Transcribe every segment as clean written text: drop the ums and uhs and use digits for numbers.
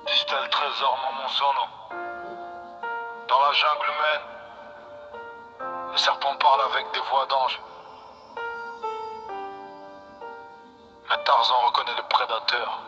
Disent le trésor, maman sono. Dans la jungle humaine, les serpents parlent avec des voix d'anges. Mais Tarzan reconnaît le prédateur.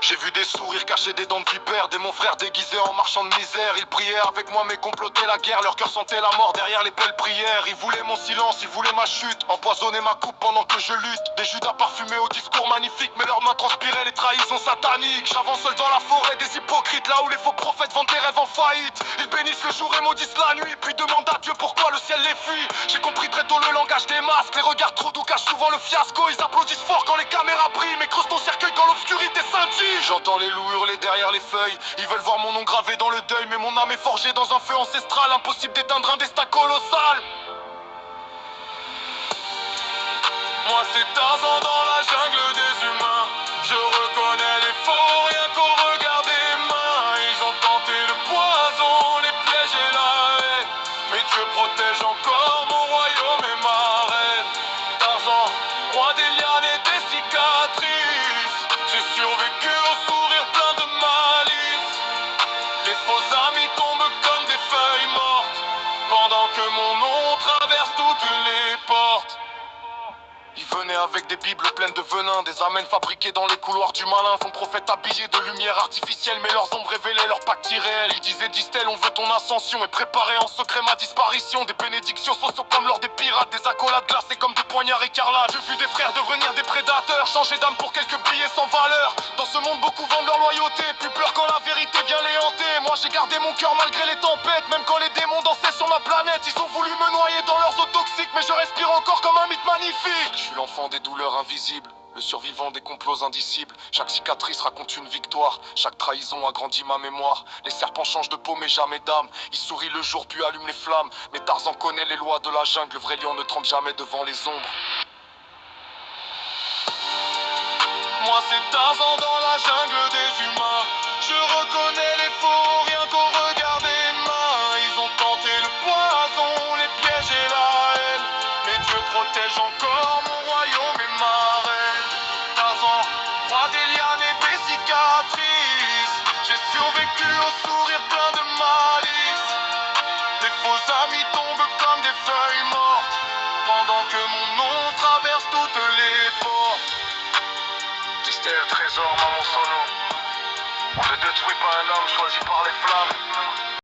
J'ai vu des sourires cachés des dents de vipère, des mon frère déguisés en marchand de misère. Ils priaient avec moi mais complotaient la guerre, leur cœur sentait la mort derrière les belles prières. Ils voulaient mon silence, ils voulaient ma chute, empoisonner ma coupe pendant que je lutte. Des Judas parfumés au discours magnifique, mais leurs mains transpiraient les trahisons sataniques. J'avance seul dans la forêt des hypocrites, là où les faux prophètes vendent des rêves en faillite. Ils bénissent le jour et maudissent la nuit, puis demandent à Dieu pourquoi le ciel les fuit. J'ai compris très tôt le langage des masques, les regards trop doux cachent souvent le fiasco. Ils applaudissent fort quand les caméras brillent, mais creusent ton cercueil quand l'obscurité scintille. J'entends les loups hurler derrière les feuilles. Ils veulent voir mon nom gravé dans le deuil, mais mon âme est forgée dans un feu ancestral. Impossible d'éteindre un destin colossal. Moi c'est Tarzan dans la jungle des humains. Je reconnais les faux, rien qu'au regard des mains. Ils ont tenté le poison, les pièges et la haine, mais Dieu protège encore mon royaume et ma reine. Tarzan, roi des lianes et des cicatrices. J'ai survécu au sourire plein de malice. Les faux amis tombent comme des feuilles mortes, pendant que mon nom traverse toutes les portes. Ils venaient avec des bibles pleines de venin, des amens fabriqués dans les couloirs du malin. Son prophète habillé de lumière artificielle, mais leurs ombres révélaient leur pacte irréel. Ils disaient, disent-elles, on veut ton ascension et préparer en secret ma disparition. Des bénédictions sociaux comme lors des pirates, des accolades glacées comme des poignards écarlates. J'ai vu des frères devenir des prédateurs, changer d'âme pour quelques billets sans valeur. Dans ce monde, beaucoup vendent leur loyauté, plus peur quand la vérité vient les hanter. Moi j'ai gardé mon cœur malgré les tempêtes, même quand les démons dansaient sur ma planète. Ils ont voulu me noyer dans leurs eaux toxiques, mais je respire encore comme un mythe magnifique. Je suis l'enfant des douleurs invisibles, le survivant des complots indicibles. Chaque cicatrice raconte une victoire, chaque trahison agrandit ma mémoire. Les serpents changent de peau mais jamais d'âme. Ils sourient le jour puis allument les flammes. Mais Tarzan connaît les lois de la jungle, le vrai lion ne tremble jamais devant les ombres. Moi c'est Tarzan dans la jungle des humains. Je reconnais les faux, rien qu'au regard des mains. Ils ont tenté le poison, les pièges et la haine, mais Dieu protège encore mon royaume et ma reine. Tarzan, roi des lianes et des cicatrices. J'ai survécu au sourire plein de malice. Les faux amis tombent comme des feuilles mortes, pendant que mon nom traverse toutes les portes. Disent le trésor, maman sono. On ne détruit pas un homme choisi par les flammes.